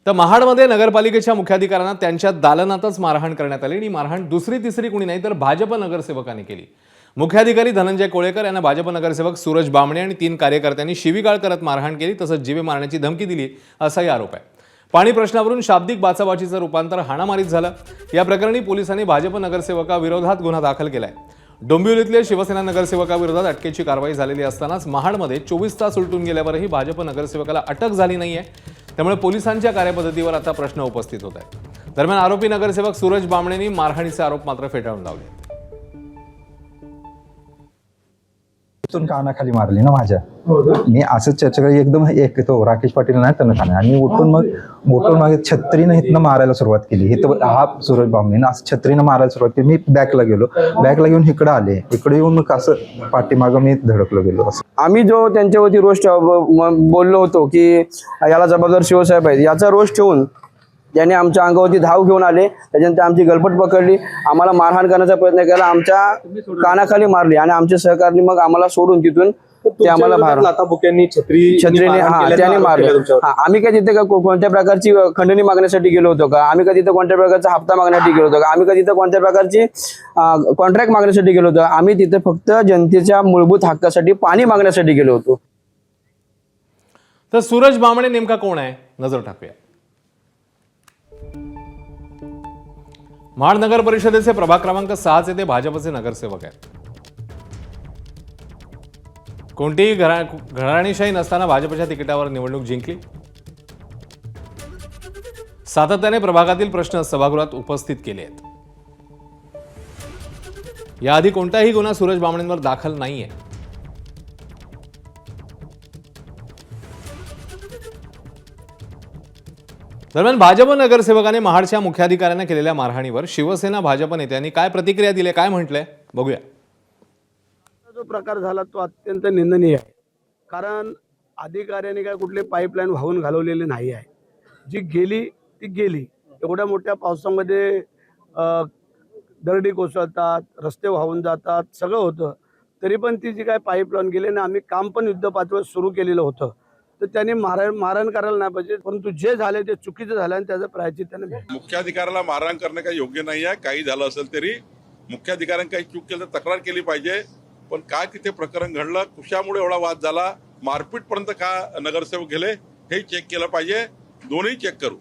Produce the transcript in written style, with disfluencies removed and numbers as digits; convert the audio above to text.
तर महाडमध्ये नगरपालिकेच्या मुख्याधिकाऱ्यांना त्यांच्या दालनातच मारहाण करण्यात आली आणि मारहाण दुसरी तिसरी कुणी नाही तर भाजप नगरसेवकांनी केली। मुख्याधिकारी धनंजय कोळेकर यांना भाजप नगरसेवक सूरज बामणे आणि 3 कार्यकर्त्यांनी शिवीगाळ करत मारहाण केली, तसंच जीवे मारण्याची धमकी दिली असाही आरोप आहे। पाणी प्रश्नावरून शाब्दिक बाचाबाचीचं रूपांतर हाणामारीत झालं। या प्रकरणी पोलिसांनी भाजप नगरसेवकाविरोधात गुन्हा दाखल केलाय। डोंबिवलीतल्या शिवसेना नगरसेवकाविरोधात अटकेची कारवाई झालेली असतानाच महाडमध्ये 24 तास उलटून गेल्यावरही भाजप नगरसेवकाला अटक झाली नाहीये, त्यामुळे पोलिसांच्या कार्यपद्धतीवर आता प्रश्न उपस्थित होत आहे। दरम्यान आरोपी नगरसेवक सूरज बामणेंनी मारहाणीचे आरोप मात्र फेटाळून लावले। कानाखाली मारली ना माझ्या, मी असंच चर्चा करी एकदम एक तो राकेश पाटील नाही त्यांना खाणे आणि उठून मागे छत्रीनं इथनं मारायला सुरुवात केली। इथं हा सूरज बामणेनं असं छत्रीनं मारायला सुरुवात केली। मी बॅकला गेलो, बॅकला घेऊन इकडे आले, इकडे येऊन मग असं पाठीमागं मी धडकलो गेलो। आम्ही जो त्यांच्यावरती रोष बोललो होतो की याला जबाबदार शिवसाहेब आहेत, याचा रोष ठेवून ज्यांनी आमच्या अंगावरती धाव घेऊन आले, त्याच्यानंतर आमची गलपट पकडली, आम्हाला मारहाण करण्याचा प्रयत्न केला, आमच्या कानाखाली मारली आणि आमचे सहकारी मग आम्हाला सोडून तिथून ते आम्हाला छत्रीने त्याने मारले। आम्ही काय तिथे कोणत्या प्रकारची खंडणी मागण्यासाठी गेलो होतो का? आम्ही का तिथे कोणत्या प्रकारचा हप्ता मागण्यासाठी गेलो होतो का? आम्ही का तिथे कोणत्या प्रकारची कॉन्ट्रॅक्ट मागण्यासाठी गेलो होतो? आम्ही तिथे फक्त जनतेच्या मूलभूत हक्कासाठी पाणी मागण्यासाठी गेलो होतो। तर सूरज बामणे नेमका कोण आहे, नजर टाकूया। महाड नगर परिषदेचे प्रभाग क्रमांक 6 चे ते भाजपचे नगरसेवक आहेत। कोणतीही घराणेशाही नसताना भाजपच्या तिकिटावर निवडणूक जिंकली। सातत्याने प्रभागातील प्रश्न सभागृहात उपस्थित केले आहेत। याआधी कोणताही गुन्हा सूरज बामणेंवर दाखल नाहीये। दरम्यान भाजप नगरसेवकाने महाडच्या मुख्याधिकाऱ्यांना केलेल्या मारहाणीवर शिवसेना भाजप नेत्यांनी काय प्रतिक्रिया दिली, काय म्हटलंय बघूया। जो प्रकार झाला तो अत्यंत निंदनीय आहे, कारण अधिकाऱ्यांनी काय कुठले पाईपलाईन वाहून घालवलेले नाही आहे। जी गेली ती गेली। एवढ्या मोठ्या पावसामध्ये दरडी कोसळतात, रस्ते वाहून जातात, सगळं होतं, तरी पण ती जी काय पाईपलाईन गेली ना, आम्ही काम पण युद्धपातळीवर सुरू केलेलं होतं, तर त्यांनी मारहाण करायला नाही पाहिजे, परंतु जे झाले ते चुकीचं झालं आणि त्याचं प्रायश्चित त्याने मुख्याधिकाऱ्याला मारहाण करणं काही योग्य नाही आहे। काही झालं असेल तरी मुख्याधिकाऱ्यांनी काही चूक केलं तर तक्रार केली पाहिजे, पण काय तिथे प्रकरण घडलं, कशामुळे एवढा वाद झाला, मारपीटपर्यंत का नगरसेवक गेले हे चेक केलं पाहिजे। दोन्ही चेक करू।